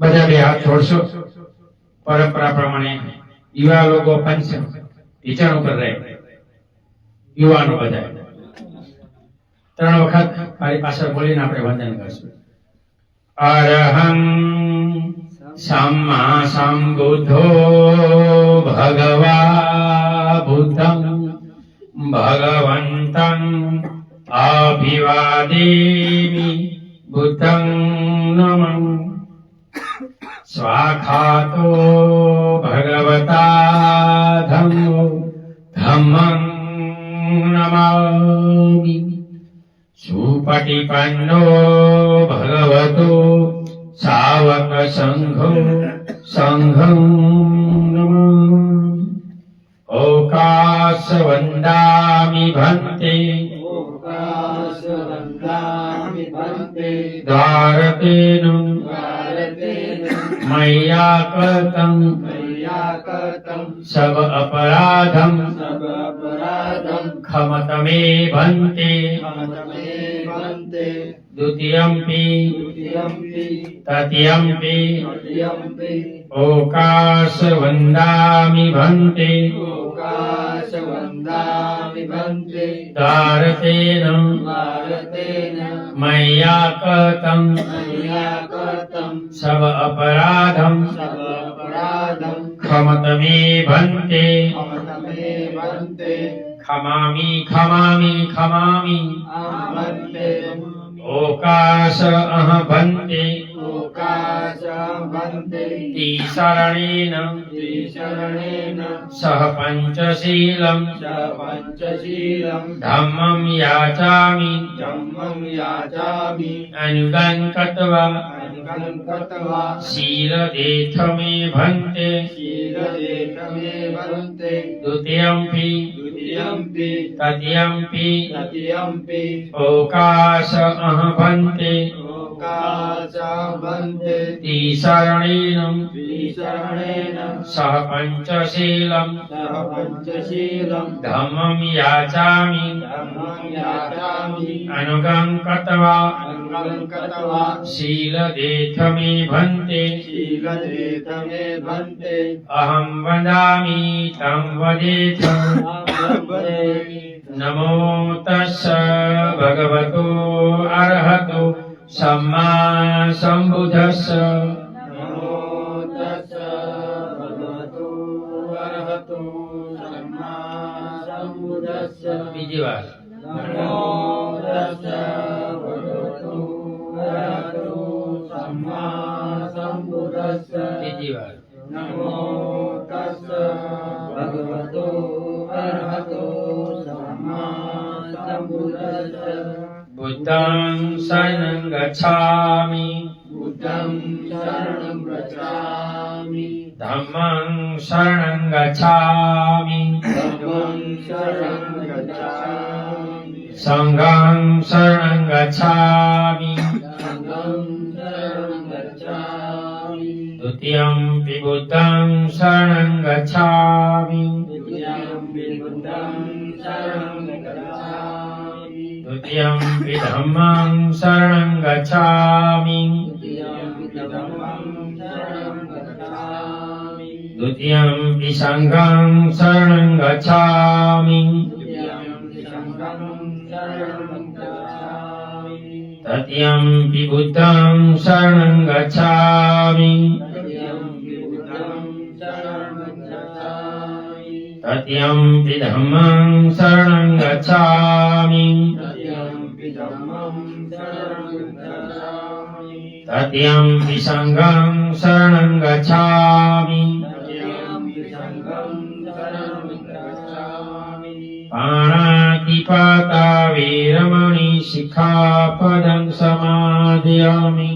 બધા બે હાથ જોડશો. પરંપરા પ્રમાણે યુવા લોકો પંચ વિચાર ઉપર રહે. યુવાનો બધા 3 વખત મારી પાછળ બોલીને આપણે વંદન કરશું. અરહં सम्मा सम्बुद्धो भगवा बुद्धं भगवन्तं अभिवादेमि बुद्धं नमः. स्वाखातो भगवता धम्मो धम्मं नमामि. सुपटिपन्नो भगवतो सावक संघो संघं नमामि. ओकाश वन्दामि भन्ते द्वारकेन मय्या कृतं सब अपराधं क्षमत मे भन्ते. द्वितीयंपि तृतीयंपि ओकाश वन्दामि भन्ते द्वारकेन मय्या कृतं सब अपराधं क्षमत मे भन्ते. खमामि खमामि खमामि. ओकाश भन्ते तिसरणेन सह पंचशीलं धम्मं याचामि अनुगं कृत्वा शीलदेथ मे भन्ते. द्वितीयंपि तृतीयंपि ओकाश भन्ते तिसरणेन सह पंचशीलं धम्मं याचामि अनुगं कृत्वा शीलदेथ मे भन्ते. अहं वदामि तं वदेथ. नमो तस्स भगवतो अरहतो सम्मा सम्बुद्धस्स. બીજી વાર. બીજી વાર. बुद्धं शरणं गच्छामि धम्मं शरणं गच्छामि संघं शरणं गच्छामि. द्वितीयंपि बुद्धं शरणं गच्छामि द्वितीयंपि धम्मं शरणं गच्छामि द्वितीयंपि संघं शरणं गच्छामि तृतीयंपि बुद्धं शरणं गच्छामि तृतीयंपि धम्मं शरणं गच्छामि तृतीयंपि संघं शरणं गच्छामि. पाणातिपाता वीरमणि शिखापदं समादयामि.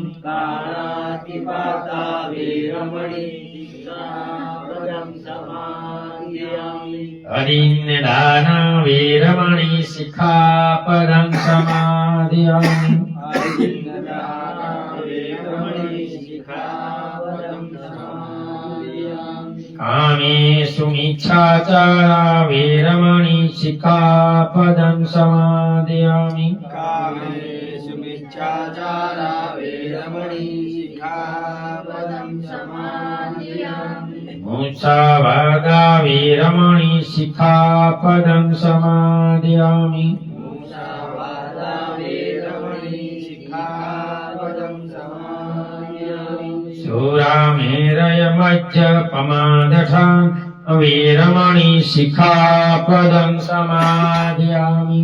अरिन्नदान वीरमणि शिखापदं समादयामि. कामेषु मिच्छाचारा वीरमणि शिखापदं समादयामि. सिक्खापदं समादयामि मुसावादा वीरमणि सिक्खापदं समादयामि मुसावादा वीरमणि सिक्खापदं समादयामि सुरामेरय मज्जपमादठान् वीरमणि सिक्खापदं समादयामि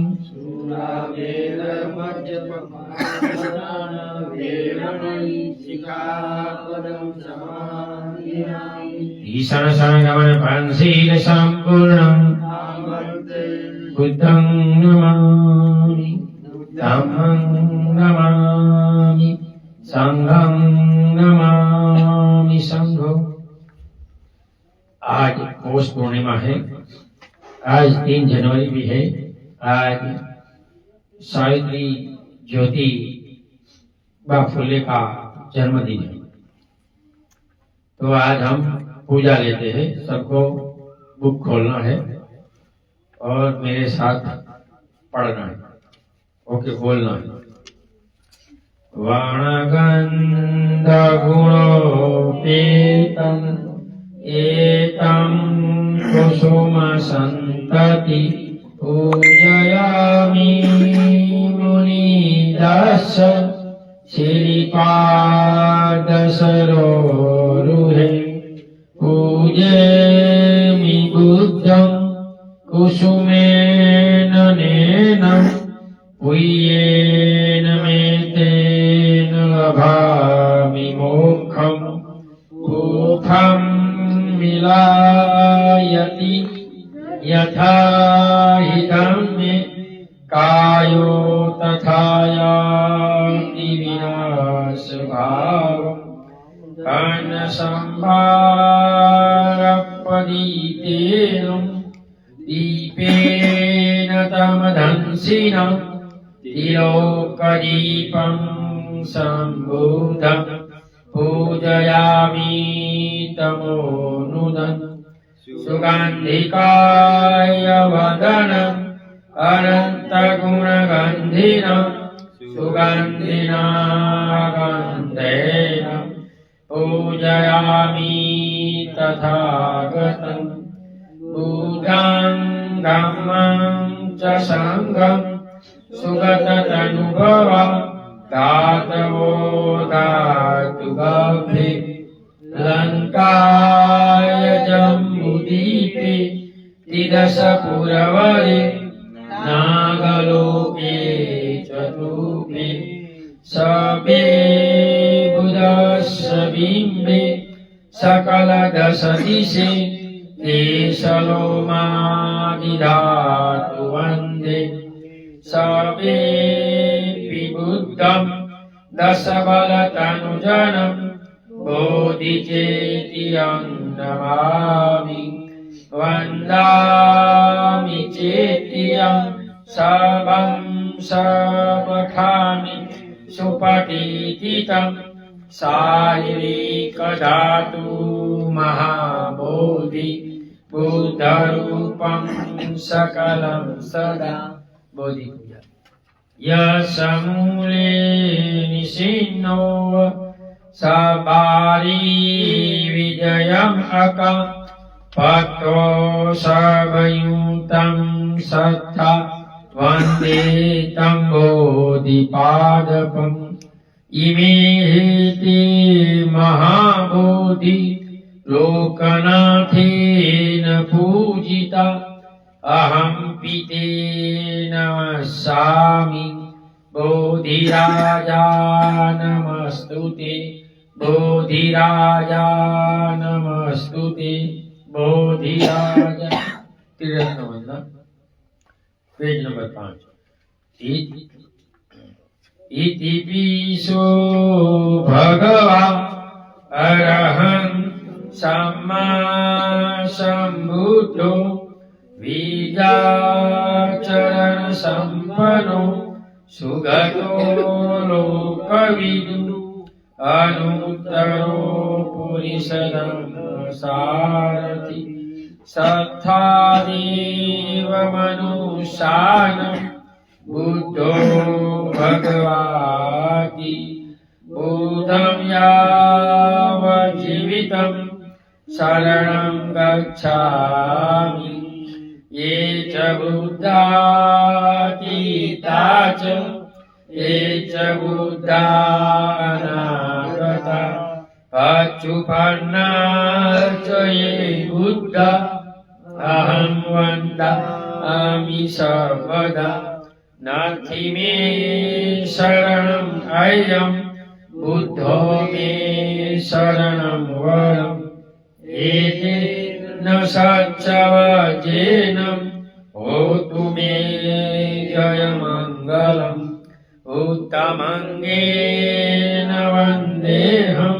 ईशन संगमन पंशील संपूर्णं बुद्धं नमामि धम्मं नमामि संघं नमामि संघो। आज पौष पूर्णिमा है, आज 3 जनवरी भी है। आज सावित्री ज्योति बा फुले का जन्मदिन है, तो आज हम पूजा लेते हैं। सबको बुक खोलना है और मेरे साथ पढ़ना है। ओके, बोलना है। वाणगंध गुणोपेतं एतं कुसुम संतति पूजयामि मुनिदास श्रीपादसरोरुहे पूजेमि बुद्धं कुसुमेन नेनं पूयेन मे तेन लभामि मोक्षं सुखं मिलायति यथा हितं मे कायो तथा याति विनाशभावम् कर्णसंभारपदीतेन दीपेन तमधंसिना तिलोकदीपं सम्बुद्धं पूजयामि तमोनुदन् सुगन्धिकाय वदनम् अनन्तगुणगन्धिनं सुगन्धिना गन्धेन पूजयामि तथागतं बुद्धं धम्मं च संघं सुगततनुभवा दातवो धातुगभे लङ्काय जम्बुदीपे तिदशपुरवरे नागलोके चतुर्भे सबे बुधस्य बिम्बे सकलदशदिशे देशलोमादिधातु वन्दे सबे विबुद्धं दशबलतनुजनं बोधिचेतियं नमामि वन्दामि चेतियं सर्वं सर्वखामि सुपठितं शारीरिकधातु महाबोधि बुद्धरूपं सकलं सदा बोधि पूजा यशमूले निषिन्नो सबारी विजयम् अका पत्रो सर्वयुतं सत्ता वन्दे तं बोधिपादपम् इमे हेते महाबोधि लोकनाथेन पूजिता अहं पिते नमस्सामि बोधिराजा नमस्तुते बोधिराजा नमस्तुते बोधिराजा। तीर्थ वंदन पेज नंबर 5। इति पीशो भगवा अरहं सम्मा सम्बुद्धो विद्याचरण संपन्नो सुगतो लोकविदु अनुत्तरो पुरुषधर्म सारथि सत्तादेव मनुष्यान् बुद्धो भगवाति भूतं यावज्जीवितं शरणं गच्छामि। ये च बुद्धातीता च ये च बुद्धा अनागता पच्युपन्ना च ये बुद्धा अहं वन्दामि सर्वदा। नास्ति मे शरणम् अयं बुद्धो मे शरणं वरम्। एतेन सच्चवचेन होतु मे जयमङ्गलम्। उत्तमङ्गेन वन्देऽहं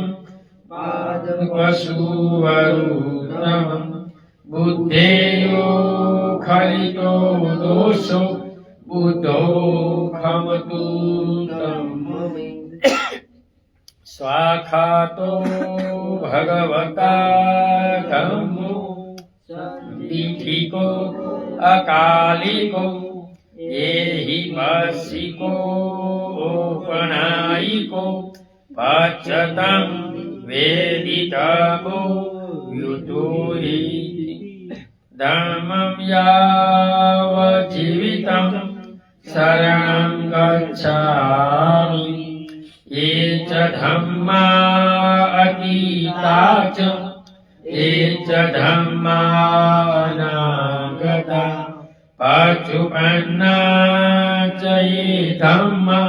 पादपशुवरूतमम्। बुद्धेयो खलितो दोषो बुद्धो खमतु तं मे। स्वाखातो भगवता धम्मो दीठिको अकालिको एहि वसिको औपनायिको पच्यतं वेदितको युतोहि। धर्मं यावज्जीवितं शरणं गच्छामि। ये च धम्मा अतीता च ये च धम्मा अनागता पच्युपन्ना च ये धम्मा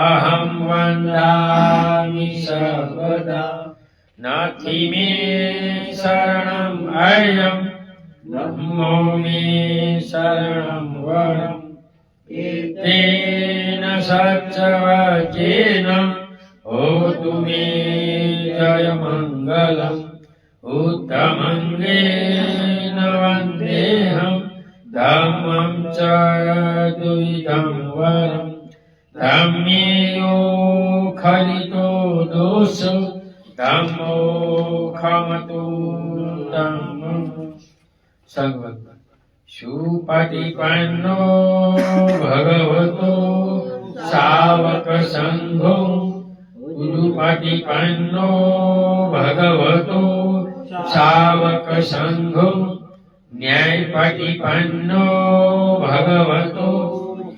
अहं वन्दामि सर्वदा। नास्ति मे शरणम् अयं धम्मो मे शरणं वरम्। एतेन सच्चवचेन होतु मे जयमङ्गलम्। उत्तमङ्गेन वन्देऽहं धम्मं च द्विधं वरम्। धम्मेयो खलितो दोषो धम्मो खमतु तं मे। संगत सुपटिपन्नो भगवतो सावक संघो। गुरुपटिपन्नो भगवतो सावक संघो। न्यायपटिपन्नो भगवतो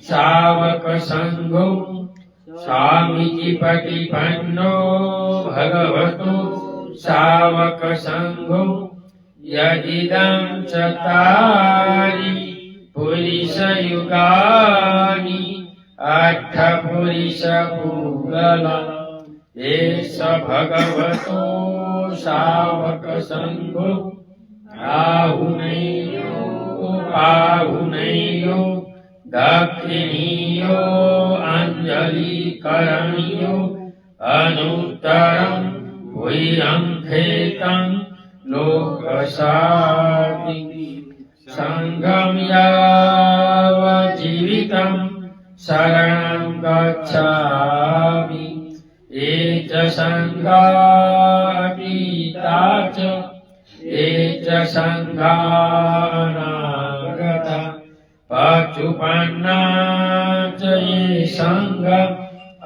सावक संघो। स्वामीजी पटिपन्नो भगवतो सावक संघो। यदिदं चत्वारि पुरुषयुगानि अष्टपुरुषपूगला। एष भगवतो सावक संघो। आहुनैयो पाहुनैयो दक्षिणीयो अञ्जलिकरणीयो अनुत्तरं भूयङ्खेतं लोकशान्ति। संघं यावज्जीवितं शरणं गच्छामि। ये च संघा अतीता च ये च संघा अनागता पच्युपन्ना च ये संघा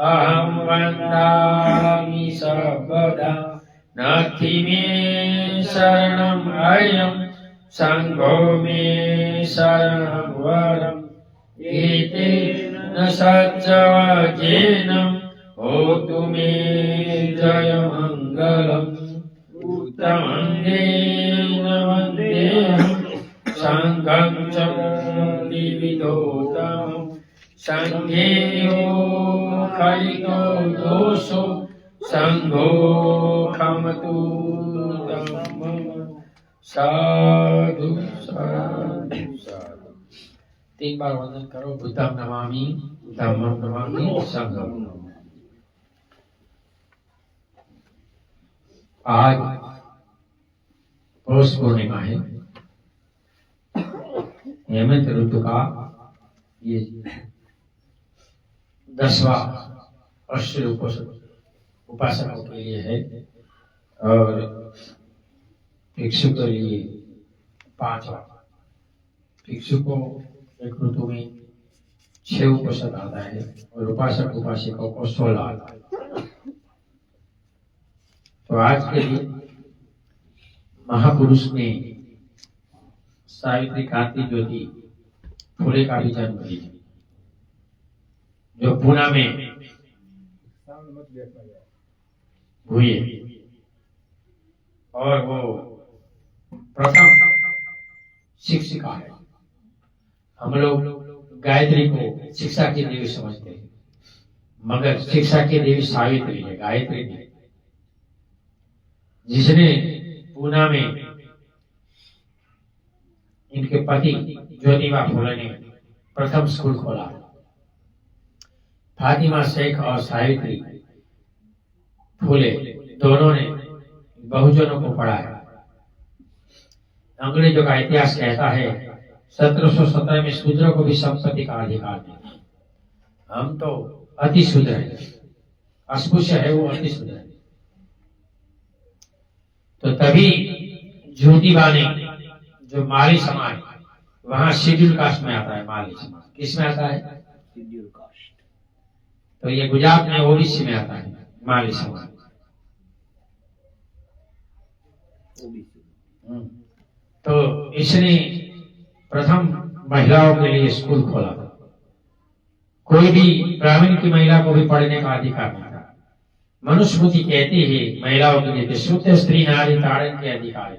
अहं वन्दामि सर्वदा। नास्ति मे शरणम् अयं संघो मे शरणं वरम्। एतेन सच्चवचेन होतु मे जयमङ्गलम्। उत्तमङ्गेन वन्देऽहं संघं च द्विविधोत्तमम्। संघेयो खलितो दोषो संघो खमतु तं मे। साधु साधु साधु। 3 बार वंदन करो। बुद्धं नमामि धम्मं नमामि संघं नमामि। आज पौष पूर्णिमा है। हेमंत ऋतु का ये 10वां अश्विन उपासकों के लिए है और भिक्षु के लिए 5वां। भिक्षु को एक ऋतु में 6 उपासक आता है और उपासक उपासिकाओं को 16 आता है। तो आज के दिन महापुरुष ने सावित्री क्रांति ज्योति फुले का भी जन्म दिया, जो पूना में हुए और वो प्रथम शिक्षिका है। हम लोग गायत्री को शिक्षा की देवी समझते हैं, मगर शिक्षा की देवी सावित्री है, गायत्री नहीं। जिसने पूना में इनके पति ज्योतिबा फुले ने प्रथम स्कूल खोला। फातिमा शेख और सावित्री फुले दोनों ने बहुजनों को पढ़ाया। अंग्रेजों का इतिहास कहता है 1717 में शूद्रों को भी संपत्ति का अधिकार दिया। हम तो अति शूद्र है, अस्पृश्य है वो अति शूद्र है। तो तभी ज्योतिबा ने, जो माली समाज, वहां शेड्यूल कास्ट में आता है माली समाज, किस में आता है? Schedule caste. तो ये गुजरात में ओबीसी में आता है माली समाज। तो इसने प्रथम महिलाओं के लिए स्कूल खोला। कोई भी ब्राह्मण की महिला को भी पढ़ने का अधिकार नहीं था। मनुस्मृति कहती है महिलाओं के लिए शुद्ध स्त्री नारी ताड़न के अधिकार है।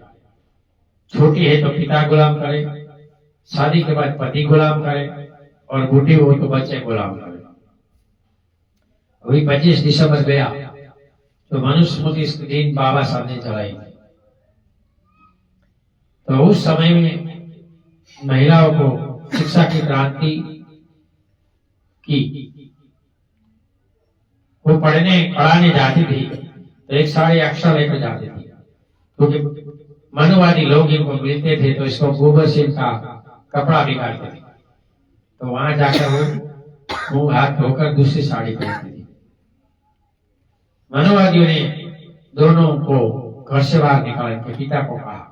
छोटी है तो पिता गुलाम करे, शादी के बाद पति गुलाम करे, और बूढ़ी हो तो बच्चे गुलाम करे। अभी 25 दिसंबर गया तो मनुस्मृति इस दिन बाबा साहब ने चलाई। तो उस समय में महिलाओं को शिक्षा की क्रांति की। वो पढ़ाने जाती थी तो एक साड़ी अक्षर लेकर जाती थी, क्योंकि मनुवादी लोग इनको मिलते थे तो इसको गोबर से इनका कपड़ा बिगाड़ते थे। तो वहां जाकर वो मुंह हाथ धोकर दूसरी साड़ी पहनती थी। मनुवादियों ने दोनों को घर से बाहर निकाल के पिता को कहा,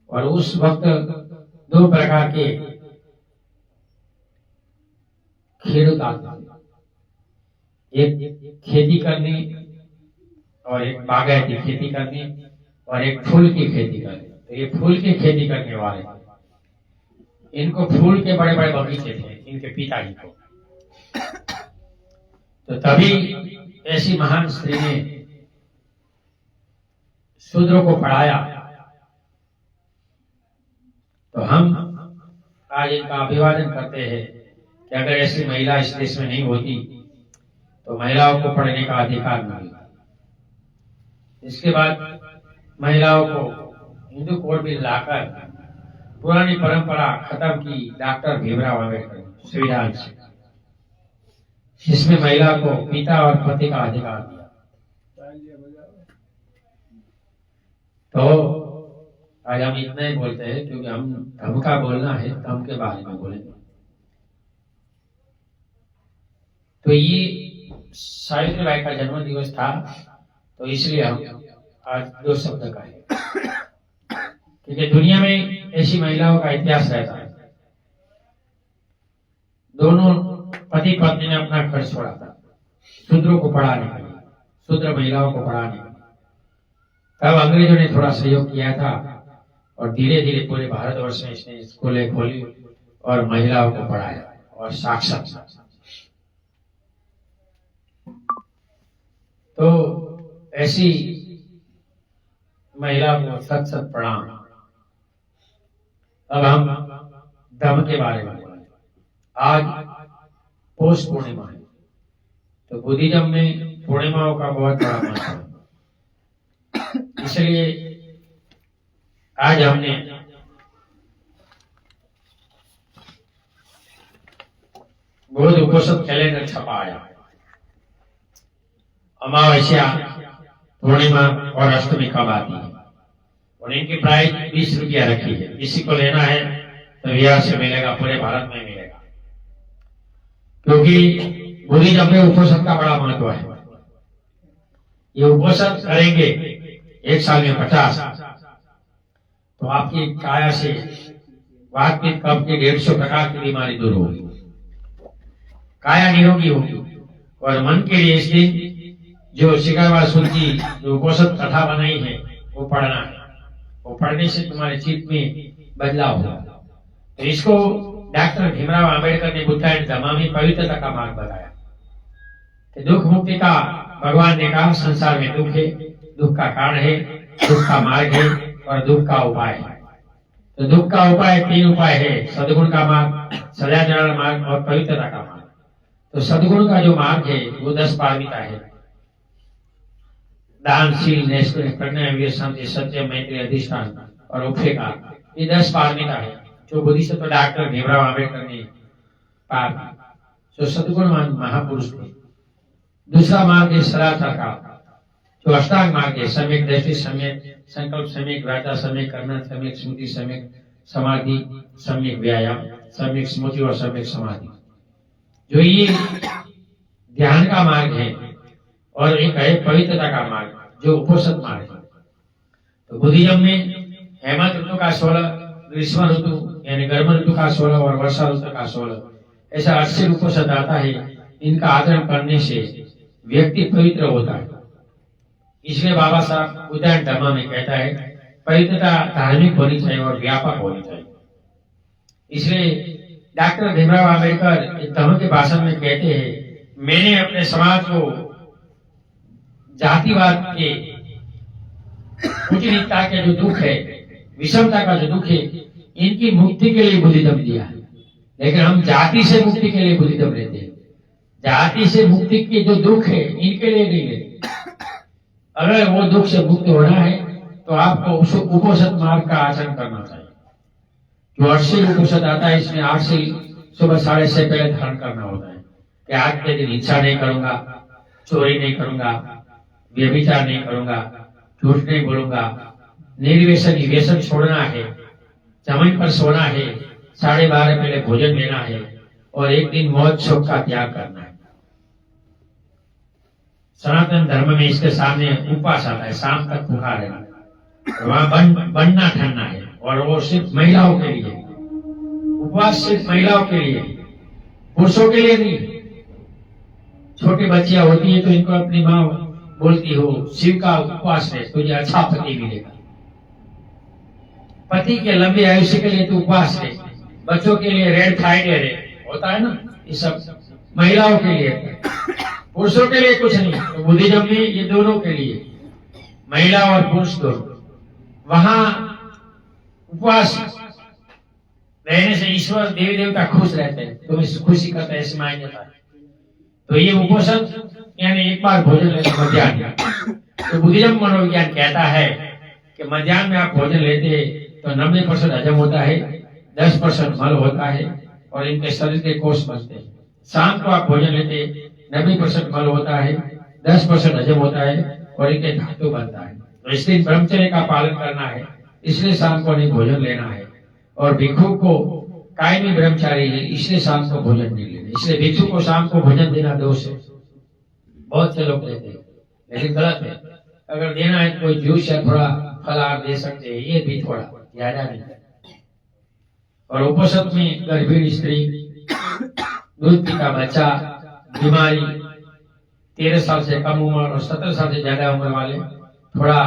और उस वक्त 2 प्रकार के खेडूत आते थे, एक खेती करने और एक बागायती खेती करने और एक फूल की खेती करने। तो ये फूल की खेती करने वाले, इनको फूल के बड़े बड़े बगीचे थे इनके पिताजी को। तो तभी ऐसी महान स्त्री ने शूद्रों को पढ़ाया। तो हम आज इनका अभिवादन करते हैं कि अगर ऐसी महिला इस देश में नहीं होती तो महिलाओं को पढ़ने का अधिकार नहीं मिलता। इसके बाद महिलाओं को हिंदू कोड बिल लाकर पुरानी परंपरा खत्म की डॉक्टर भीमराव अम्बेडकर संविधान से, जिसमें महिला को पिता और पति का अधिकार दिया। तो आज हम इतना ही बोलते हैं क्योंकि हम धर्म का बोलना है, धर्म के बारे में बोलेंगे। तो ये सावित्री बाई का जन्म दिवस था, तो इसलिए हम आज 2 शब्द कहे, क्योंकि दुनिया में ऐसी महिलाओं का इतिहास रहता है। दोनों पति पत्नी ने अपना घर छोड़ा था शूद्रों को पढ़ाने के लिए, शूद्र महिलाओं को पढ़ाने के लिए। तब अंग्रेजों ने थोड़ा सहयोग किया था और धीरे धीरे पूरे भारतवर्ष में इसने स्कूलें खोली और महिलाओं को पढ़ाया और साक्षर। तो ऐसी महिला को सत सत प्रणाम। अब हम धर्म के बारे में बोलें। आज पौष पूर्णिमा है, तो बुद्धिज्म में पूर्णिमाओं का बहुत बड़ा महत्व है। इसलिए आज हमने बुध उपोषण कैलेंडर छपाया। अमावस्या, पूर्णिमा और अष्टमी कब आती है, और इनकी प्राइस 20 रुपया रखी है। किसी को लेना है तो यहाँ से मिलेगा, पूरे भारत में मिलेगा, क्योंकि बुद्धिज्म में उपोषण का बड़ा महत्व है। ये उपोषण करेंगे 1 साल में 50, तो आपकी काया से वात पित्त कफ की 150 प्रकार की बीमारी दूर होगी, काया निरोगी होगी। और मन के लिए इस दिन जो शिकारवासुर की जो उपोषद कथा बनाई है वो पढ़ना है। वो पढ़ने से तुम्हारे चित्त में बदलाव होगा। तो इसको डॉक्टर भीमराव आंबेडकर ने बुद्ध एंड धम्मा में पवित्रता का मार्ग बताया कि दुख मुक्ति का भगवान ने कहा संसार में दुख है, दुख का कारण है, दुख का मार्ग है और दुख का उपाय है। तो दुख का उपाय 3 उपाय है, सद्गुण का मार्ग, सदाचार मार्ग और पवित्रता का मार्ग। तो सद्गुण का जो मार्ग है वो 10 पारमिता है, दानशील, निष्क्रिय, प्रज्ञा, शांति, सत्य, मैत्री, अधिष्ठान और उपेक्षा, ये 10 पारमिता है जो बोधिसत्व डॉक्टर भीमराव आंबेडकर ने पार की। जो सद्गुण महापुरुष थे। दूसरा मार्ग है सदाचार का, जो अष्टांग मार्ग है, सम्यक दृष्टि, सम्यक संकल्प, सम्यक वाचा, सम्यक कर्म, सम्यक स्मृति, सम्यक समाधि, सम्यक व्यायाम, सम्यक स्मृति और सम्यक समाधि। जो ये ध्यान का मार्ग है और एक है पवित्रता का मार्ग जो उपोषद मार्ग है। तो बुद्धिज्म में हेमंत ऋतु का 16, ग्रीष्म ऋतु यानी गर्म ऋतु का 16 और वर्षा ऋतु का 16, ऐसा 80 उपोषद आता है। इनका आचरण करने से व्यक्ति पवित्र होता है। इसलिए बाबा साहब बुद्ध एंड धम्मा में कहता है पवित्रता धार्मिक होनी चाहिए और व्यापक होनी चाहिए। इसलिए डॉक्टर भीमराव आंबेडकर धम्म के भाषण में कहते हैं मैंने अपने समाज को जातिवाद के उच्च नीचता के जो दुख है, विषमता का जो दुख है, इनकी मुक्ति के लिए बुद्धिज्म दिया है। लेकिन हम जाति से मुक्ति के लिए बुद्धिज्म लेते हैं। जाति से मुक्ति के जो दुख है इनके लिए नहीं लेते। अगर वो दुख से मुक्त होना है तो आपको उस उपोषद मार्ग का आचरण करना चाहिए। जो 80 उपोषद आता है इसमें 8 से सुबह 6:30 से पहले धारण करना होता है कि आज के दिन हिंसा नहीं करूंगा, चोरी नहीं करूंगा, व्यभिचार नहीं करूंगा, झूठ नहीं बोलूंगा, निर्व्यसनी व्यसन छोड़ना है, जमीन पर सोना है, 12:30 पहले भोजन लेना है और एक दिन मौज शोक का त्याग करना है। सनातन धर्म में इसके सामने उपवास आता है, शाम तक भूखा रहना, वहां बनना ठनना है और वो सिर्फ महिलाओं के लिए। उपवास सिर्फ महिलाओं के लिए, पुरुषों के लिए नहीं। छोटी बच्चियां होती है तो इनको अपनी माँ बोलती हो शिव का उपवास है तुझे अच्छा पति मिलेगा, पति के लंबे आयुष्य के लिए तो उपवास है, बच्चों के लिए रेड फ्राइडे होता है ना, ये सब महिलाओं के लिए, पुरुषों के लिए कुछ नहीं। तो बुद्धिज्म में ये दोनों के लिए, महिला और पुरुष दोनों। वहां उपवास रहने से ईश्वर देवी देवता खुश रहते हैं, तुम्हें खुशी करते हैं, ऐसी मान्यता है। तो ये उपोषण यानी एक बार भोजन लेते मध्याह्न। तो बुद्धिज्म मनोविज्ञान कहता है कि मध्याह्न में आप भोजन लेते तो 90% हजम होता है, 10% मल होता है और इनके शरीर के कोष बनते हैं। शाम को आप भोजन लेते 90% मल होता है, 10% हजम होता है और इनके धातु बनता है। तो इसलिए ब्रह्मचर्य का पालन करना है, इसलिए शाम को नहीं भोजन लेना है। और भिक्षु को कायमी ब्रह्मचारी है, इसलिए शाम को भोजन नहीं लेना। इसलिए भिक्षु को शाम को भोजन देना दोष है। बहुत से लोग लेते हैं लेकिन गलत है। अगर देना है कोई जूस या थोड़ा फलाहार दे सकते हैं, ये भी थोड़ा ज्यादा नहीं। और उपोषद में गर्भिणी स्त्री, दूध पीता बच्चा, बीमारी, 13 साल से कम उम्र और 17 साल से ज्यादा उम्र वाले थोड़ा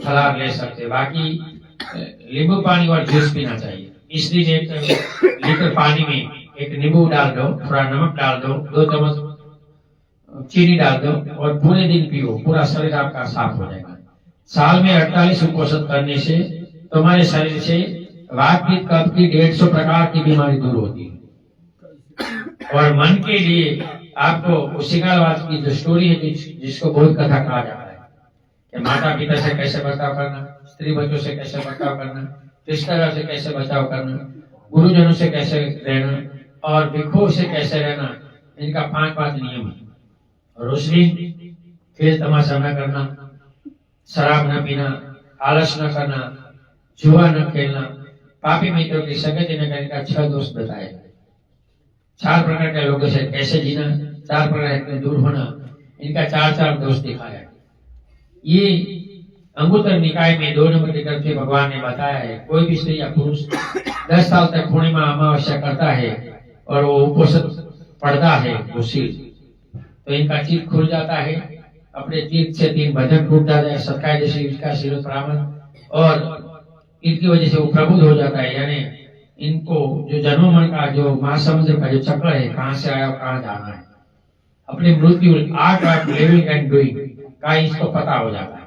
फलाहार ले सकते। बाकी नींबू पानी और जूस पीना चाहिए। इसलिए 1 लीटर पानी में 1 नींबू डाल दो, थोड़ा नमक डाल दो, 2 चम्मच चीनी डाल दो और पूरे दिन पियो, पूरा शरीर आपका साफ हो जाएगा। साल में 48 उपोषद करने से तुम्हारे शरीर से वात पित्त कफ की 150 प्रकार की बीमारी दूर होती है। और मन के लिए आपको शिकारवाद की जो स्टोरी है जिसको बोध कथा कहा जाता है कि माता पिता से कैसे बर्ताव करना, स्त्री बच्चों से कैसे बर्ताव करना, रिश्तेदार से कैसे बचाव करना, गुरुजनों से कैसे रहना और भिक्षुओं से कैसे रहना, इनका 5 नियम है। और उस दिन खेल तमाशा न करना, शराब न पीना, आलस न करना, जुआ न खेलना, पापी मित्रों की संगति न करने का 6 दोष बताए। 4 प्रकार के लोगों से कैसे जीना, 4 प्रकार से दूर होना, इनका 4 दोष दिखाया। ये अंगुत्तर निकाय में 2 नंबर के ग्रंथ भगवान ने बताया है। कोई भी स्त्री या पुरुष 10 साल तक पूर्णिमा अमावस्या करता है और वो उपोषद पढ़ता है, वो शील, तो इनका चित्त खुल जाता है, अपने तीर्थ से 3 भजन टूटता जाए, सत्कार जैसी विकासशील ब्राह्मण, और इनकी वजह से वो प्रबुद्ध हो जाता है। यानी इनको जो जन्म मन का जो महासमुद्र का जो चक्र है, कहाँ से आया और कहाँ जाना है, अपनी मृत्यु art of living and doing का इसको पता हो जाता है।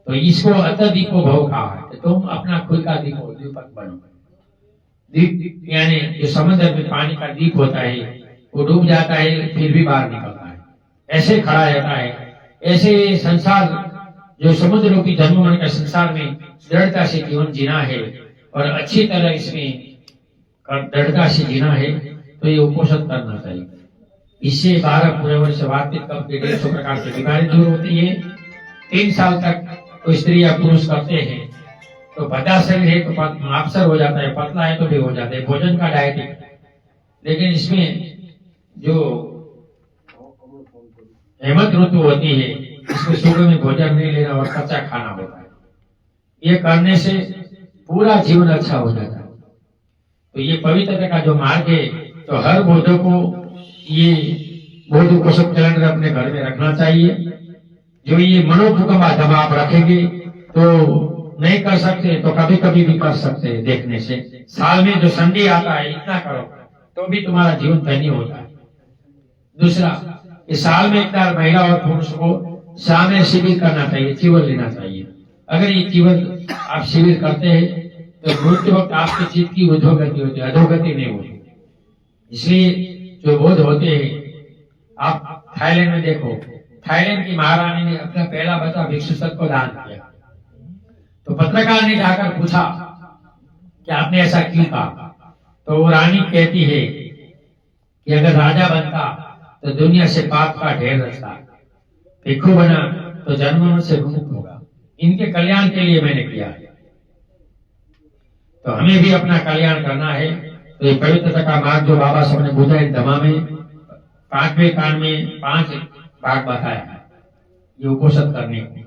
तो इसको अतः दीपो भव कहा है कि तुम अपना खुद का दीपक बनो। दीप यानी जो समुद्र में पानी का दीप होता है, वो डूब जाता है फिर भी बाहर निकलता है, ऐसे खड़ा रहता है। ऐसे संसार जो समुद्र रूपी जन्म मन का संसार में दृढ़ता से जीवन जीना है और अच्छी तरह इसमें दृढ़ता से जीना है, तो ये उपोषण करना चाहिए। इससे 12 पूरे वर्ष वार्षिक कप के 150 प्रकार की बीमारी दूर होती है। 3 साल तक कोई स्त्री या पुरुष करते हैं तो भद्दा शरीर है तो मापसर हो जाता है, पतला है तो भी हो जाता है, भोजन का डाइट है। लेकिन इसमें जो हेमंत ऋतु होती है, इसमें सुबह में भोजन नहीं लेना और कच्चा खाना होता है। ये करने से पूरा जीवन अच्छा हो जाता है। तो ये पवित्रता का जो मार्ग है, तो हर बौद्धों को ये बौद्ध उपोषण कैलेंडर अपने घर में रखना चाहिए। जो ये मनोभूकंप जब आप रखेंगे तो नहीं कर सकते तो कभी कभी भी कर सकते हैं देखने से। साल में जो संडे आता है इतना करो तो भी तुम्हारा जीवन धन्य होता है। दूसरा, इस साल में एक बार महिला और पुरुष को शाम में शिविर करना चाहिए, चिवर लेना चाहिए। अगर ये चिवर आप शिविर करते हैं तो मृत्यु वक्त आपके चित्त की उद्धोगति होती है, अधोगति नहीं होती। इसलिए जो बौद्ध होते हैं, आप थाईलैंड में देखो, थाईलैंड की महारानी ने अपना पहला बच्चा भिक्षुक को दान किया। तो पत्रकार ने जाकर पूछा कि आपने ऐसा क्यों कहा? तो वो रानी कहती है कि अगर राजा बनता तो दुनिया से पाप का ढेर रचता, भिक्षु बना तो जन्म से मुक्त होगा। इनके कल्याण के लिए मैंने किया है, तो हमें भी अपना कल्याण करना है। तो ये पवित्रता का मार्ग जो बाबा साहब ने बुझा है दमा में 5वें कांड में 5 भाग बताया है ये उपोषण करने को।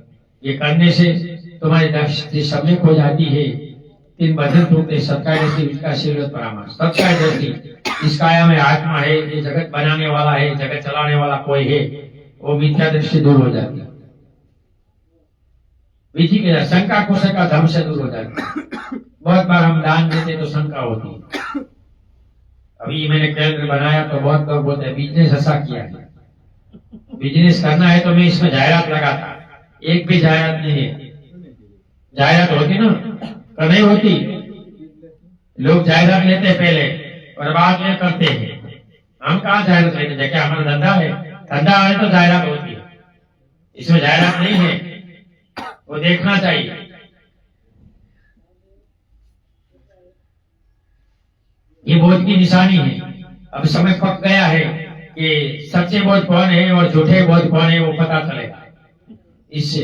ये करने से तुम्हारी दृष्टि सम्यक हो जाती है। 3 भजन टूटते, सत्कार जैसी विकासशील परामर्श। सत्कार जैसी इस काया में आत्मा है, ये जगत बनाने वाला है, जगत चलाने वाला कोई है, वो मिथ्या दृष्टि दूर हो जाती है। विधि के शंका कुशल का धर्म से दूर हो जाती है। बहुत बार हम दान देते तो शंका होती है। अभी मैंने कैलेंडर बनाया तो बहुत लोग बोलते हैं बिजनेस ऐसा किया है, बिजनेस करना है तो मैं इसमें जायरात लगाता। एक भी जायरात नहीं है। जायरात होती ना तो नहीं होती। लोग जायरात लेते पहले और बाद में करते हैं। हम कहाँ जायरात लेते हैं? क्या हमारा धंधा है? धंधा है तो जायरात होती है, इसमें जायरात नहीं है, वो देखना चाहिए। ये बौद्ध की निशानी है। अब समय पक गया है कि सच्चे बौद्ध कौन है और झूठे बौद्ध कौन है, वो पता चलेगा इससे।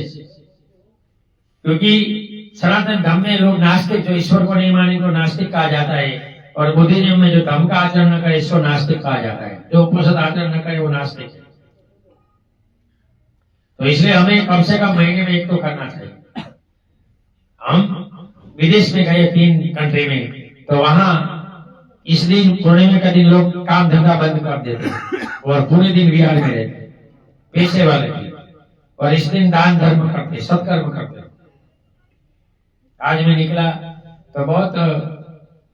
क्योंकि सनातन धर्म में लोग नास्तिक, जो ईश्वर को नहीं माने तो नास्तिक कहा जाता है, और बुद्धिज्म में जो धर्म का आचरण न करे इसको नास्तिक कहा जाता है। जो उपोषण आचरण न करे वो नास्तिक है। तो इसलिए हमें कम से कम महीने में एक तो करना चाहिए। हम विदेश में गए 3 कंट्री में, तो वहां इस दिन पूर्णिमा का दिन लोग काम धंधा बंद कर देते और पूरे दिन विहार में रहते, पैसे वाले भी, और इस दिन दान धर्म करते, सत्कर्म करते। आज मैं निकला तो बहुत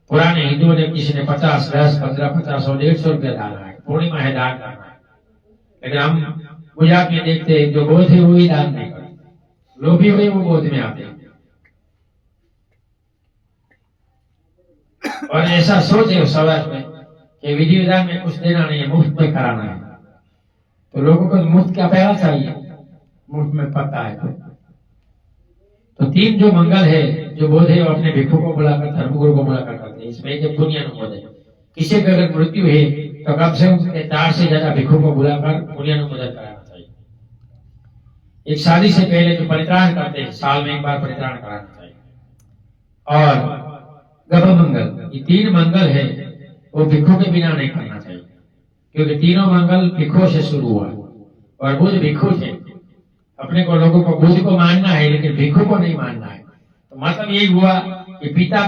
पुराने हिंदुओं ने, किसी ने 50, 10, 15, 50 और 150 रुपया डाला है। पूर्णिमा है, दान करना है। लेकिन हम गुजरात में देखते हैं जो बौद्ध है वो ही दान नहीं करते, लोभी हुए वो बौद्ध में आते हैं। और ऐसा सोच है समाज में कि विधि विधान में कुछ देना नहीं है, मुफ्त में कराना है। तो लोगों को मुफ्त क्या पैसा चाहिए, मुफ्त में पता है। तो 3 जो मंगल है, जो बोध है, वो अपने भिक्षु को बुलाकर, धर्मगुरु को बुलाकर करते हैं। इसमें एक पुण्य अनुमोदन है। किसी की अगर मृत्यु है तो कम से कम 4 से ज्यादा भिक्षु को बुलाकर पुण्य अनुमोदन कराना चाहिए। एक शादी से पहले जो परित्राण करते हैं, साल में एक बार परित्राण कराना चाहिए। और गभ मंगल, ये 3 मंगल है, वो भिक्षु के बिना नहीं करना चाहिए, क्योंकि तीनों मंगल भिक्षु से शुरू हुआ और बुद्ध भिक्षु थे। अपने को, लोगों को बुद्ध को मानना है लेकिन भिक्षु को नहीं मानना है। तो मतलब यही हुआ कि पिता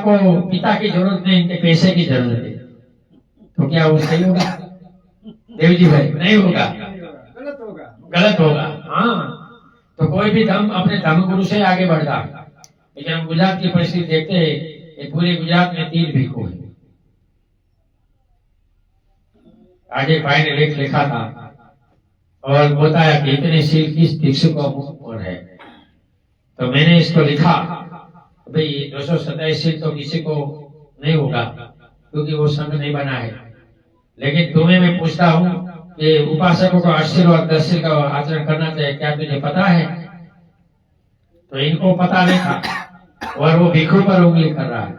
की जरूरत नहीं, इनके पैसे की जरूरत है। तो क्या वो सही होगा देव जी भाई? नहीं होगा, गलत होगा। हाँ, तो कोई भी धर्म अपने धर्म गुरु से आगे बढ़ता है। लेकिन हम गुजरात की परिस्थिति देखते हैं कि पूरे गुजरात में 3 भिक्षु हैं। आज एक भाई ने लेख लिखा था और बताया कि इतने शील किस भिक्षु को और है। तो मैंने इसको लिखा, भाई 227 शील तो किसी को नहीं होगा क्योंकि वो संघ नहीं बना है। लेकिन तुम्हें मैं पूछता हूँ कि उपासकों को 8 शील और 10 शील का आचरण करना चाहिए, क्या तुझे पता है? तो इनको पता नहीं था और वो भिक्षु पर उंगली कर रहा है।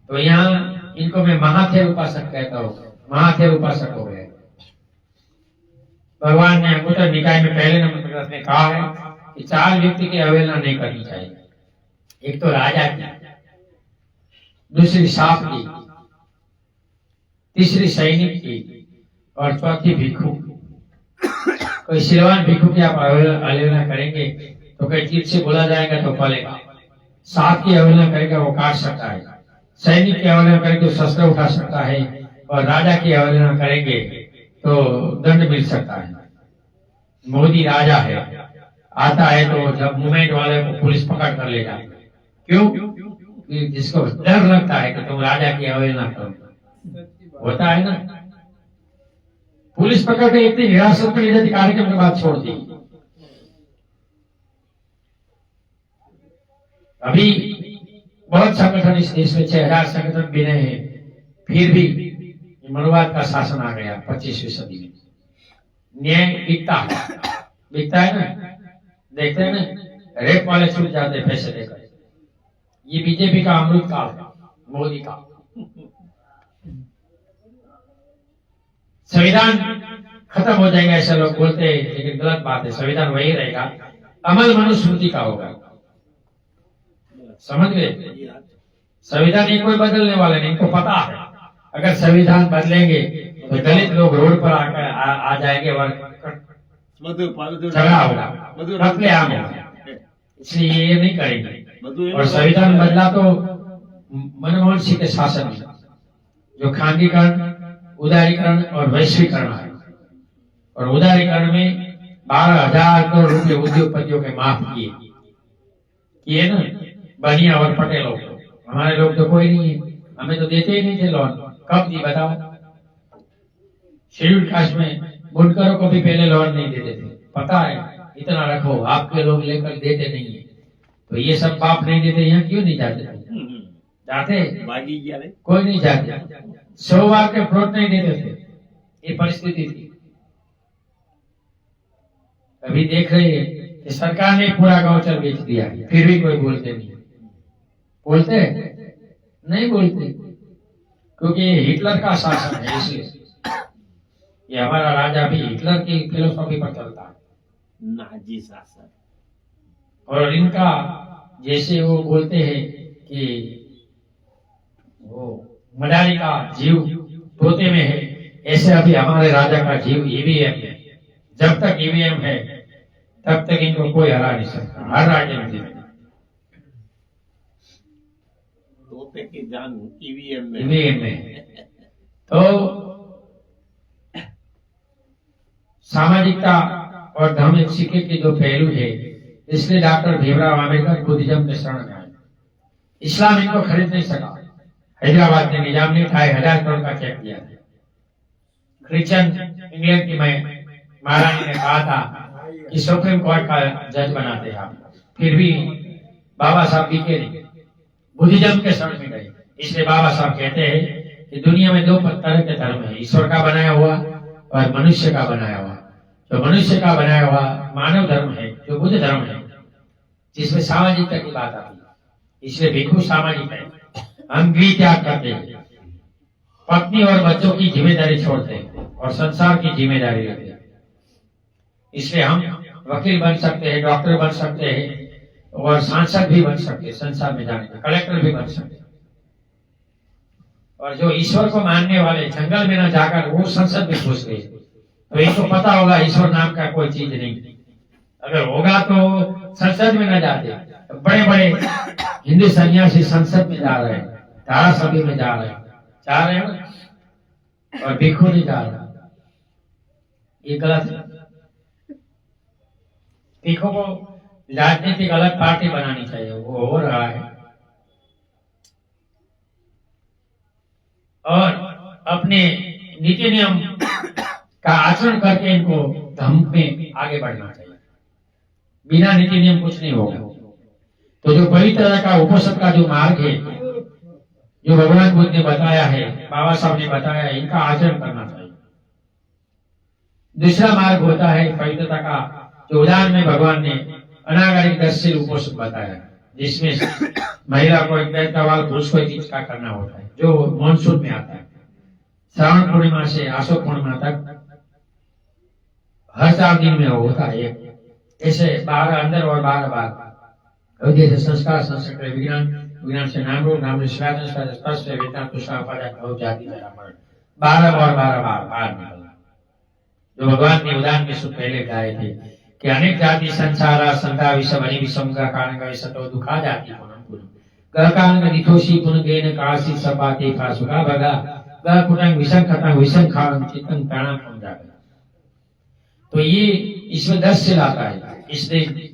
तो यहाँ इनको मैं महाथेर उपासक कहता हूँ, महाथेर उपासक हो गए। भगवान ने अंगुत्तर निकाय में पहले नंबर ग्रंथ में कहा है कि 4 व्यक्ति की अवहेलना नहीं करनी चाहिए। एक तो राजा की, दूसरी सांप की, तीसरी सैनिक की और चौथी भिक्षु। कोई सिलवान भिक्षु की आप अवहेलना करेंगे तो कहीं जीत से बोला जाएगा तो फलेगा। सांप की अवहेलना करेगा वो काट सकता है, सैनिक की अवहेलना करेंगे तो शस्त्र उठा सकता है और राजा की अवहेलना करेंगे तो दंड मिल सकता है। मोदी राजा है, आता है तो जब मूवमेंट वाले को पुलिस पकड़ कर ले जाए। क्यों? कि जिसको डर लगता है कि तुम राजा की अवहेलना करो, होता है ना। पुलिस पकड़ के इतनी हिरासत में ले जाती, कार्यक्रम के बाद छोड़ दी। अभी बहुत संगठन इस देश में 6000 संगठन भी नहीं है, फिर भी मनुवाद का शासन आ गया 25वीं सदी में। न्याय बिकता है ना, देखते हैं ना, रेप वाले छूट जाते हैं पैसे देकर। ये बीजेपी का अमृत काल है, मोदी का। संविधान खत्म हो जाएगा ऐसे लोग बोलते हैं, लेकिन गलत बात है। संविधान वही रहेगा, अमल मनुस्मृति का होगा। समझ गए? संविधान ये कोई बदलने वाले नहीं, इनको पता है अगर संविधान बदलेंगे तो दलित लोग रोड पर आकर आ जाएंगे और झगड़ा होगा, कत्लेआम होगा। इसलिए ये नहीं करेंगे। और संविधान बदला तो मनमोहन सिंह के शासन में, जो खानगीकरण, उदारीकरण और वैश्वीकरण है। और उदारीकरण में 12,000 करोड़ रुपए उद्योगपतियों के माफ किए ना, बनिया और पटेलों को। हमारे लोग तो कोई नहीं है, हमें तो देते ही नहीं थे लोन। कब दी बताओ? शेड्यूल कास्ट में बुनकरों को भी पहले लोन नहीं देते थे, पता है? इतना रखो, आपके लोग लेकर देते नहीं है। तो ये सब बाप नहीं देते, यहाँ क्यों नहीं जाते? जाते कोई नहीं जाते। 100 बार के फ्लोट नहीं देते थे, ये परिस्थिति थी। अभी देख रहे हैं कि सरकार ने पूरा गौचर बेच दिया, फिर भी कोई बोलते नहीं। बोलते नहीं बोलते, क्योंकि हिटलर का शासन है, इसलिए। ये हमारा राजा भी हिटलर की फिलोसॉफी पर चलता है, नाजी शासन। और इनका जैसे वो बोलते हैं कि वो मडाली का जीव तोते में है, ऐसे अभी हमारे राजा का जीव ईवीएम है। जब तक ईवीएम है तब तक इनको कोई हरा नहीं सकता, हर राज्य में। तोते की जान ईवीएम में है। तो सामाजिकता और धार्मिक सिक्के के जो पहलू है, इसलिए डॉक्टर भीमराव अम्बेडकर बुद्धिज्म के शरण में आए। इस्लाम इनको खरीद नहीं सका। हैदराबाद में निजाम ने 2,500 करोड़ का चेक दिया था। क्रिश्चियन इंग्लैंड की महारानी ने कहा था कि सुप्रीम कोर्ट का जज बनाते हैं आप, फिर भी बाबा साहब बिके नहीं, बुद्धिज्म के शरण में गए। इसलिए बाबा साहब कहते हैं कि दुनिया में 2 तरह के धर्म है, ईश्वर का बनाया हुआ और मनुष्य का बनाया हुआ। तो मनुष्य का बनाया हुआ मानव धर्म है, जो बुद्ध धर्म है, जिसमें सामाजिकता की बात आती है। इसलिए भिक्षु सामाजिक है। हम गृह त्याग करते हैं, पत्नी और बच्चों की जिम्मेदारी छोड़ते हैं और संसार की जिम्मेदारी लेते हैं। इसलिए हम वकील बन सकते हैं, डॉक्टर बन सकते हैं और सांसद भी बन सकते हैं, संसार में जाने का कलेक्टर भी बन सकते हैं। और जो ईश्वर को मानने वाले जंगल में न जाकर वो संसद में घुस गए, तो इनको पता होगा ईश्वर नाम का कोई चीज नहीं। अगर होगा तो संसद में न जाते। बड़े बड़े हिंदू सन्यासी संसद में जा रहे हैं, धारासभा में जा रहे हैं ना, और भिक्षु नहीं जा रहे। ये गलत है। भिक्षु को राजनीतिक अलग पार्टी बनानी चाहिए, वो हो रहा है। और अपने नीति नियम का आचरण करके इनको धर्म में आगे बढ़ना चाहिए। बिना नीति नियम कुछ नहीं होगा। तो जो पवित्र का उपोषण का जो मार्ग है, जो भगवान बुद्ध ने बताया है, बाबा साहब ने बताया है, इनका आचरण करना चाहिए। दूसरा मार्ग होता है पवित्रता का, जो उदाहरण में भगवान ने अनागारिक दृष्टि उपोषण बताया, जिसमें महिला को एक पैर का वाल, पुरुष को एक इंच का करना होता है, जो मानसून में आता है। श्रावण पूर्णिमा से आशोक पूर्णिमा तक हर 4 दिन में होता है। ऐसे 12 अंदर और 12 बाहर। जैसे संस्कार, संस्कृत, विज्ञान, विज्ञान से नाम रूप, नाम से स्पर्श से वेदना, तुषा, उपादान, जाति, 12 और 12 बाहर निकलना। जो भगवान ने उदाहरण में सुन पहले गाए थे कि अनेक जाति संसारा संगा विषम अनि विषम का कारण का विषतो दुखा जाति पुनः पुनः कारण का दिथोषी पुनः गेन काशी सपाते का सुखा भगा ग कुटंग विषम खतंग विषम खान चितंग प्राणा कम जाकर। तो ये ईश्वर 10 से लाता है। इसलिए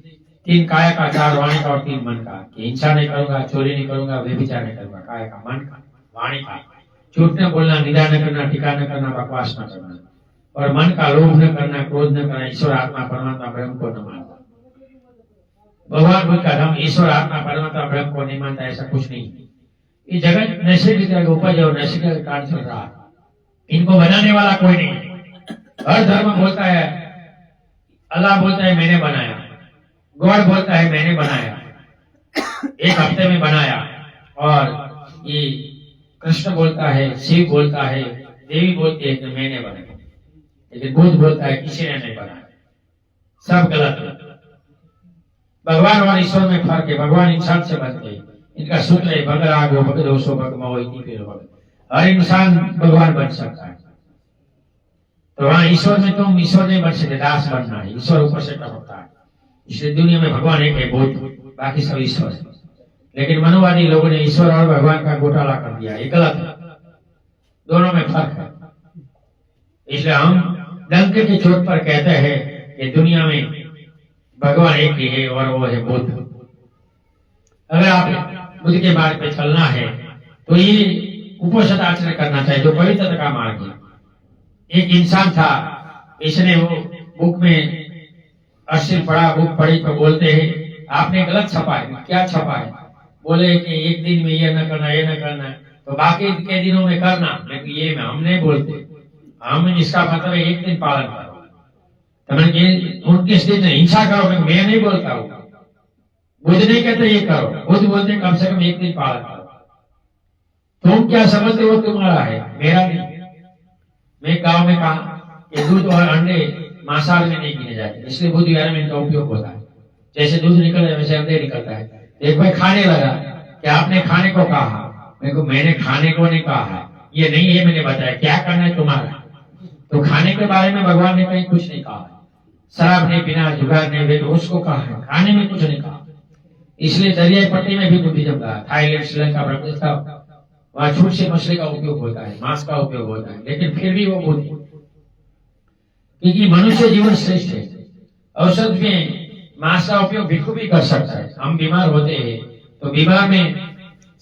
3 काया का, 4 वाणी का और 3 मन का, कि हिंसा नहीं करूंगा, चोरी नहीं करूंगा, व्यभिचार नहीं करूंगा। काया का, मन का, वाणी का, झूठ न बोलना, निंदा न करना, टीका न करना, बकवास न करना। और मन का, लोभ न करना, क्रोध न करना, ईश्वर आत्मा परमात्मा ब्रह्म को न मानना। भगवान बुद्ध का धर्म ईश्वर आत्मा परमात्मा ब्रह्म को नहीं मानता, ऐसा कुछ नहीं। ये जगत नशे की तरह उपज और नशे का कारण चल रहा है। इनको बनाने वाला कोई नहीं। हर धर्म बोलता है, अल्लाह बोलता है मैंने बनाया, गॉड बोलता है मैंने बनाया, एक हफ्ते में बनाया। और ये कृष्ण बोलता है, शिव बोलता है, देवी बोलती है कि मैंने बनाया। लेकिन बुद्ध बोलता है किसी ने नहीं बनाया। सब गलत है। भगवान और ईश्वर में फर्क है। भगवान इंसान से बनते हैं। इनका सूत्र है भग रागो भग दोषो भग मोह इति फिर भग। हर इंसान भगवान बन सकता है। तो वहां ईश्वर में तुम ईश्वर नहीं बन सकते, दास बनना है। ईश्वर ऊपर से टपकता है। इसलिए दुनिया में भगवान एक है, बुद्ध, बाकी सब ईश्वर है। लेकिन मनोवादी लोगों ने ईश्वर और भगवान का घोटाला कर दिया। ये गलत है। दोनों में फर्क है। इसलिए हम डंक की चोट पर कहते हैं कि दुनिया में भगवान एक ही है और वो है बुद्ध। अगर आप बुद्ध के मार्ग पे चलना है तो ये उपोषण आचरण करना चाहिए, जो पवित्रता का मार्ग है। एक इंसान था, इसने वो बुक में अश्लील पढ़ा, बुक पढ़ी तो बोलते हैं आपने गलत छपा है। क्या छपा है? बोले कि एक दिन में ये न करना, ये न करना, तो बाकी के दिनों में करना। लेकिन ये हम नहीं बोलते, हम इसका मतलब है एक दिन पालन करो। तो मैंने उनके दिन हिंसा करो, मैं नहीं बोलता हूँ। बुद्ध नहीं कहते ये करो, बुद्ध बोलते कम से कम एक दिन पालन करो। तुम क्या समझते हो तुम्हारा है, मेरा नहीं। मैं गांव में कहा कि दूध और अंडे मांसाहार में नहीं गिने जाते, इसलिए बुद्ध विहार में इनका उपयोग होता है। जैसे दूध निकलता है वैसे अंडे निकलता है। एक भाई खाने लगा कि आपने खाने को कहा, मैंने खाने को नहीं कहा है, ये नहीं है मैंने बताया, क्या करना है तुम्हारा। तो खाने के बारे में भगवान ने कहीं कुछ नहीं कहा। शराब नहीं पीना, जुगाड़ नहीं, वे तो उसको कहा है, खाने में कुछ नहीं कहा। इसलिए दरियाई पट्टी में भी बुद्धिज्म का, थाईलैंड, श्रीलंका, बांग्लादेश का, वहां छूट से मछली का उपयोग होता है, मांस का उपयोग होता है, लेकिन फिर भी वो बुद्ध, क्योंकि मनुष्य जीवन श्रेष्ठ है। औषध में मांस का उपयोग भिक्षु भी कर सकता है। हम बीमार होते हैं तो बीमार में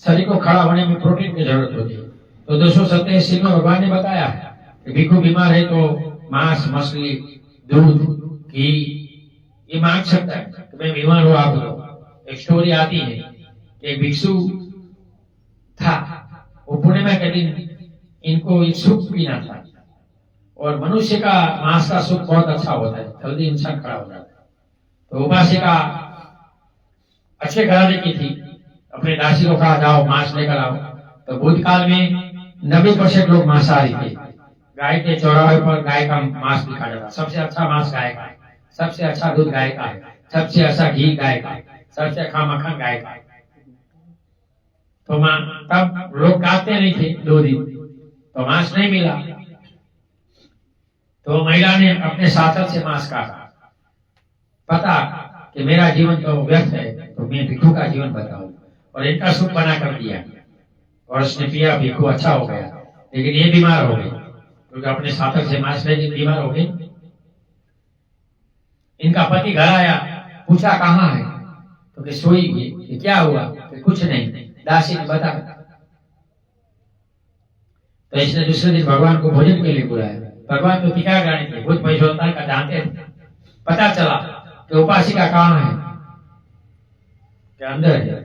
शरीर को खड़ा होने में प्रोटीन की जरूरत होती है। तो 287 में भगवान ने बताया कि भिक्षु बीमार है तो मांस, मछली, दूध, घी ये मांग सकता है कि मैं बीमार हूं आप लोग। एक स्टोरी आती है कि एक भिक्षु था, वो पूर्णिमा के दिन इनको एक सुख पीना था, और मनुष्य का मांस का सुख बहुत अच्छा होता है, जल्दी इंसान खड़ा हो जाता है। तो उपासिका अच्छे घराने की थी, अपने दासी को कहा जाओ मांस लेकर आओ। तो बुद्ध काल में 90% लोग मांसाहारी थे। गाय के चौराहे पर गाय का मांस दिखा जाता, सबसे अच्छा मांस गाय का है, सबसे अच्छा दूध गाय का है, सबसे अच्छा घी गाय का है, सबसे अच्छा मक्खन गाय का है। तो तब लोग काटते नहीं थे 2 दिन, तो मांस नहीं मिला। तो महिला ने अपने साथर से मांस काटा। पता कि मेरा जीवन तो व्यर्थ है, तो मैं भिक्षु का जीवन बताऊं, और इनका सुख बना कर दिया। और उसने पिया, भिक्षु अच्छा हो गया, लेकिन ये बीमार हो गए क्योंकि अपने साथर से मांस लेके बीमार हो गए। इनका पति घर आया पूछा कहाँ है, तो कि सोई गई। कि क्या हुआ, कि कुछ नहीं, दासी ने बता। तो इसने दूसरे दिन भगवान को भोजन के लिए बुलाया। भगवान तो टीका गाने थे, भूत पैसोत्तर का जानते थे। पता चला कि उपासिका कहाँ है, कि अंदर है।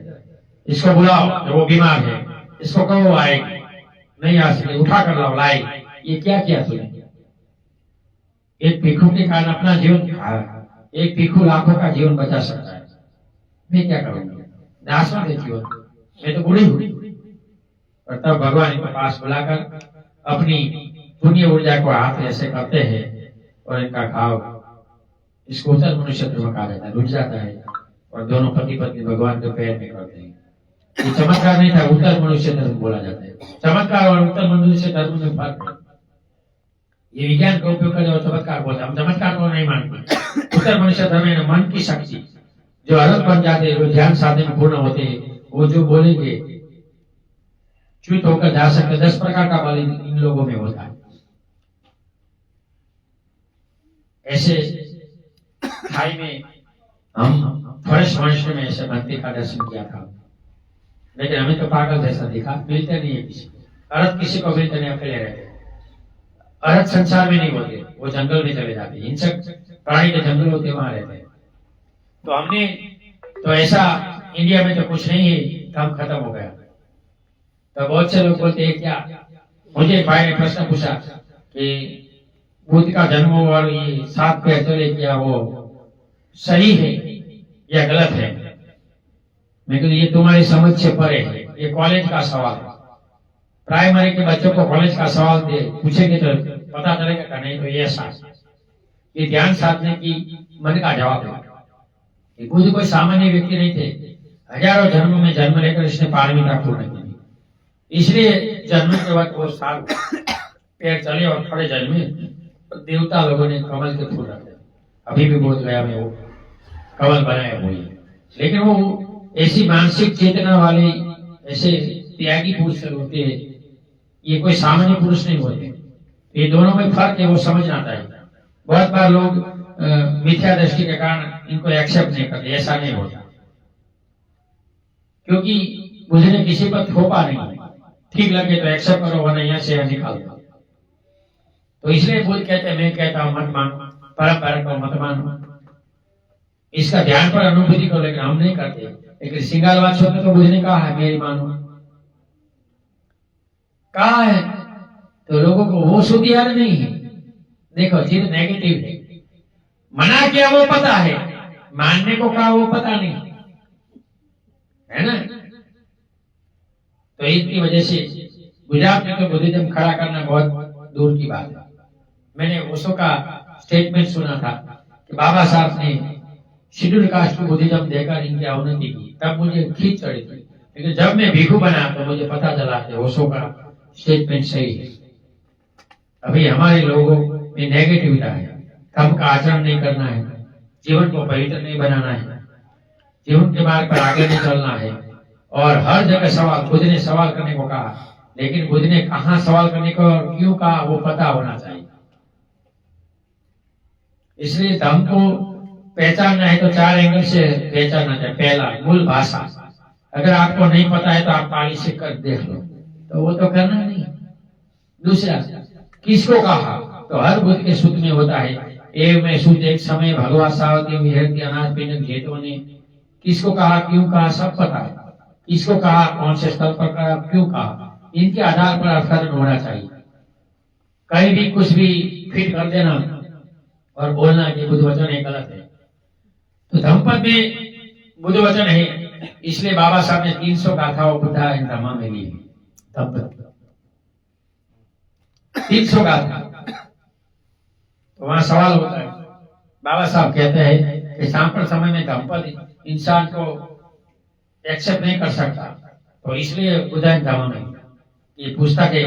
इसको बुलाओ, जो वो बीमार है, इसको कहो आएगी, नहीं आ सके, उठा कर लाओ, लाएगी। ये क्या किया तूने? एक भिक्षु के कारण अपना जीवन खाया। एक भिक्षु लाखों का जीवन बचा सकता है, मैं क्या करूंगा? नाशवान है जीवन, मैं तो बूढ़ी हुई। और तब भगवान के पास बुलाकर अपनी पुण्य ऊर्जा को हाथ ऐसे करते हैं और इनका घाव, इसको उत्तर मनुष्य धर्म कहा जाता है, रुक जाता है और दोनों पति पत्नी भगवान के पैर में करते हैं। ये चमत्कार नहीं था, उत्तर मनुष्य धर्म बोला जाता है। चमत्कार और उत्तर मनुष्य धर्म में फर्क है। ये विज्ञान का उपयोग करके और चमत्कार बोलते, हम चमत्कार को नहीं मानते। उत्तर मनुष्य धर्म है मन की शक्ति, जो अलग बन जाते, जो ध्यान साधने में पूर्ण होते, वो जो बोलेंगे च्युत होकर जा सकते। 10 प्रकार का बल इन लोगों में होता है। ऐसे खाई में हम फर्स्ट वंश में ऐसे मंत्री का दर्शन किया था, लेकिन हमें तो पागल जैसा दिखा। मिलते नहीं है किसी, अर्थ किसी को मिलते नहीं, अकेले रहते। अर्थ संसार में नहीं होते, वो जंगल में चले जाते। हिंसक प्राणी के जंगल होते, वहां रहते। तो हमने तो ऐसा इंडिया में तो कुछ नहीं है, काम खत्म हो गया। तो बहुत से लोग बोलते हैं क्या, मुझे एक भाई ने प्रश्न पूछा कि बुद्ध का जन्म और ये 7 पैर चले, क्या वो सही है या गलत है? मैं कहूँ ये तुम्हारी समझ से परे है, ये कॉलेज का सवाल है। प्राइमरी के बच्चों को कॉलेज का सवाल दे पूछेंगे तो पता चलेगा कि नहीं। तो ये ऐसा, ये ध्यान साधने की मन का जवाब है। बुद्ध कोई सामान्य व्यक्ति नहीं थे, हजारों जन्मों में जन्म लेकर इसने पारमिता पूर्ण की। इसलिए जन्म के वक्त वो 7 पैर चले और खड़े जन्मे। तो देवता लोगों ने कमल के फूल रखे, अभी भी बोध गया में वो कमल बनाए हुए हैं। लेकिन वो ऐसी मानसिक चेतना वाले ऐसे त्यागी पुरुष होते हैं, ये कोई सामान्य पुरुष नहीं होते। ये दोनों में फर्क है, वो समझना चाहिए। बहुत बार लोग मिथ्या दृष्टि के कारण इनको एक्सेप्ट नहीं करते, ऐसा नहीं होता, क्योंकि मुझे किसी पर थोपा नहीं। ठीक लगे तो एक्सेप्ट करो, वरना यहाँ से निकाल दो। तो इसलिए बुद्ध कहते हैं, मैं कहता हूं मत मानो, परंपरा को मत मानो, इसका ध्यान पर अनुभूति करो। लेकिन हम नहीं करते। लेकिन सिंगालवाद छोटे तो बुद्ध ने कहा है मेरी मानो, कहा है तो लोगों को वो सुधियार नहीं है। देखो जिद नेगेटिव है, मना किया वो पता है, मानने को कहा वो पता नहीं है ना। तो इसकी वजह से गुजरात में तो बुद्धिज्म खड़ा करना बहुत दूर की बात है। मैंने ओशो का स्टेटमेंट सुना था कि बाबा साहब ने शेड्यूल कास्ट को बुद्धिज्म देकर इनकी अवनति की, तब मुझे खींच चढ़ी थी। लेकिन जब मैं भिक्षु बना तो मुझे पता चला कि ओशो का स्टेटमेंट सही है। अभी हमारे लोगों में नेगेटिविटी है, कम का आचरण नहीं करना है, जीवन को पवित्र नहीं बनाना है, जीवन के मार्ग पर आगे नहीं चलना है। और हर जगह सवाल, बुद्ध ने सवाल करने को कहा, लेकिन बुद्ध ने कहाँ सवाल करने को और क्यों कहा वो पता होना चाहिए। इसलिए धर्म को पहचानना है तो 4 एंगल से पहचानना चाहिए। पहला, मूल भाषा। अगर आपको नहीं पता है तो आप ताली से कर देख लो, तो वो तो करना नहीं। दूसरा, किसको कहा, तो हर बुद्ध के सूत्र में होता है, एव में शुद्ध एक समय भगवान सावती विहरती अनाथ पिंडक जेतों ने किसको कहा, क्यों कहा, सब पता है। किसको कहा, कौन से स्थल पर कहा, क्यों कहा, इनके आधार पर अर्थकरण होना चाहिए। कहीं भी कुछ भी फिट कर देना और बोलना कि बुद्ध वचन है, गलत है। तो धम्मपद में बुद्ध वचन है, इसलिए बाबा साहब ने 300 गाथाओं बुद्धा इन धम्मा में ली। धम्मपद 300 गाथा। तो वहां सवाल होता है, बाबा साहब कहते हैं कि सांप्रत समय में धम्मपद इंसान को एक्सेप्ट नहीं कर सकता, तो इसलिए बुद्धा इन धम्मा में ये पुस्तक है।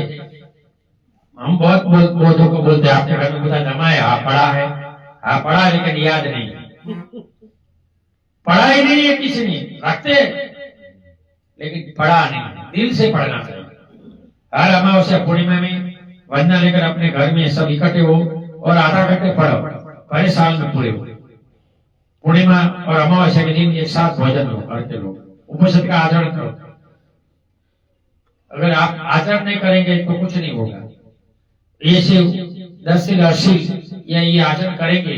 हम बहुत बोधों को बोलते हैं आपने घर में बुद्धा धम्मा है, हाँ पढ़ा है, हाँ पढ़ा, लेकिन याद नहीं है। पढ़ा ही नहीं है किसी ने, रखते लेकिन पढ़ा नहीं, दिल से पढ़ना चाहिए। हर अमावस्या पूर्णिमा में वंदना लेकर अपने घर में सब इकट्ठे हो और आधा घंटे पढ़ो, पहले साल में पूरे हो। पूर्णिमा और अमावस्या के दिन एक साथ भोजन लो करके लो, उपनिषद का आचरण करो। अगर आप आचरण नहीं करेंगे तो कुछ नहीं होगा। ये से 10 से 80 या ये आचरण करेंगे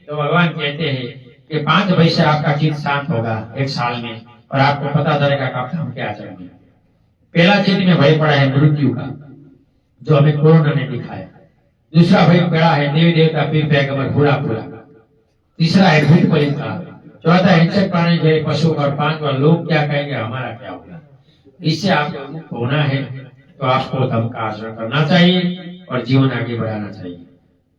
तो भगवान कहते हैं कि 5 बजे से आपका चित्त शांत होगा एक साल में, और आपको पता चलेगा कि आपका हम क्या आचरण है। पहला चित्त में भय पड़ा है मृत्यु का, जो हमें कोरोना ने दिखाया। दूसरा भय पड़ा है देवी देवता पीर पैगंबर पूरा पूरा। तीसरा है भूत प्रेत का। चौथा हिंसक प्राणी जैसे पशु, और 5वां लोग क्या कहेंगे हमारा क्या होगा। इससे आपको मुक्त होना है तो आपको धर्म का आचरण करना चाहिए और जीवन आगे बढ़ाना चाहिए।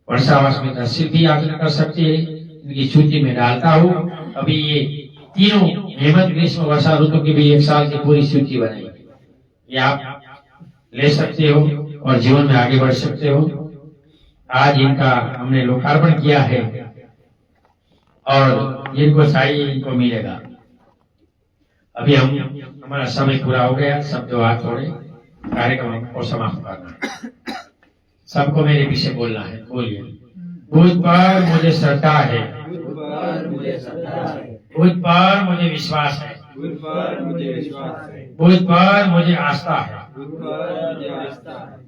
वर्षावास में 10 भी आचरण कर सकते हैं, इनकी सूची में डालता हूँ। अभी ये तीनों हेमंत ग्रीष्म वर्षा ऋतु की भी 1 साल की पूरी सूची बनाई, ये आप ले सकते हो और जीवन में आगे बढ़ सकते हो। आज इनका हमने लोकार्पण किया है और जिनको चाहिए इनको मिलेगा। अभी हमारा समय पूरा हो गया, सब जो हाथ छोड़े कार्यक्रम को समाप्त करना है। सबको मेरे पीछे बोलना है, बोलिए। बुद्ध पर मुझे श्रद्धा है, बुद्ध पर मुझे विश्वास है, बुद्ध पर मुझे आस्था है,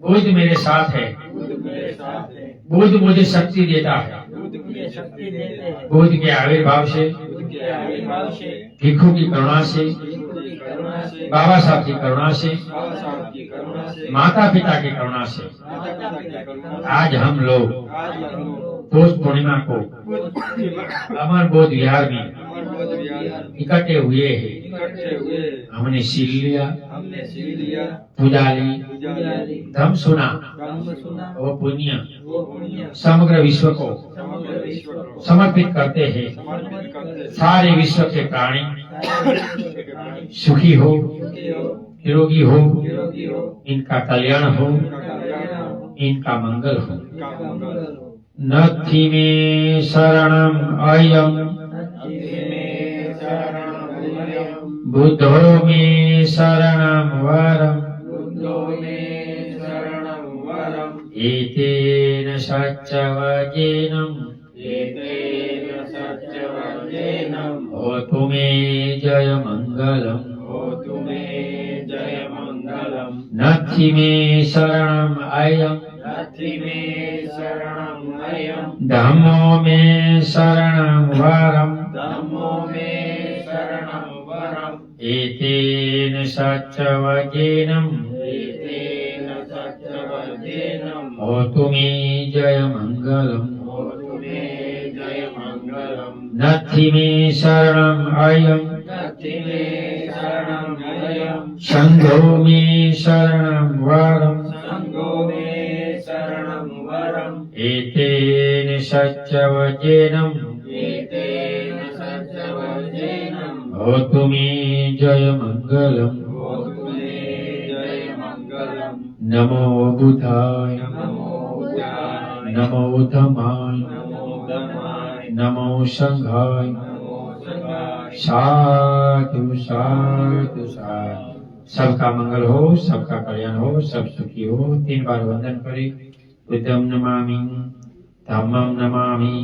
बुद्ध मेरे साथ है, बुद्ध मुझे शक्ति देता है। बुद्ध के आविर्भाव से, भिक्षु की करुणा से, बाबा साहब की करुणा से, माता पिता की करुणा से आज हम लोग पौष पूर्णिमा को अमर बोध विहार में इकट्ठे हुए हैं। हमने सील लिया, पूजा ली, धर्म सुना, वो पुण्य समग्र विश्व को समर्पित करते हैं। सारे विश्व के प्राणी सुखी हो, निरोगी हो, इनका कल्याण हो, इनका मंगल हो। नथि मे शरणम अयम, बुद्धो मे शरणम वरम, एतेन सच्चवचेनं होतु मे जय मंगलम। नथि मे शरणम अयम, धम्मो मे शरणम वरम, एतेन सच्चवचेनं होतु मे जय मंगलम। नथि मे शरणम अयम, संघो मे शरणम वरम, एतेन सच्चवचेनं होतु मे जय मंगलम। नमो बुद्धाय, नमो धम्माय, नमो संघाय। साधु साधु साधु। सबका मंगल हो, सबका कल्याण हो, सब सुखी हो। 3 बार वंदन करें। बुद्धं नमामि, धम्मं नमामि,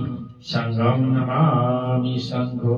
संघं नमामि, संघो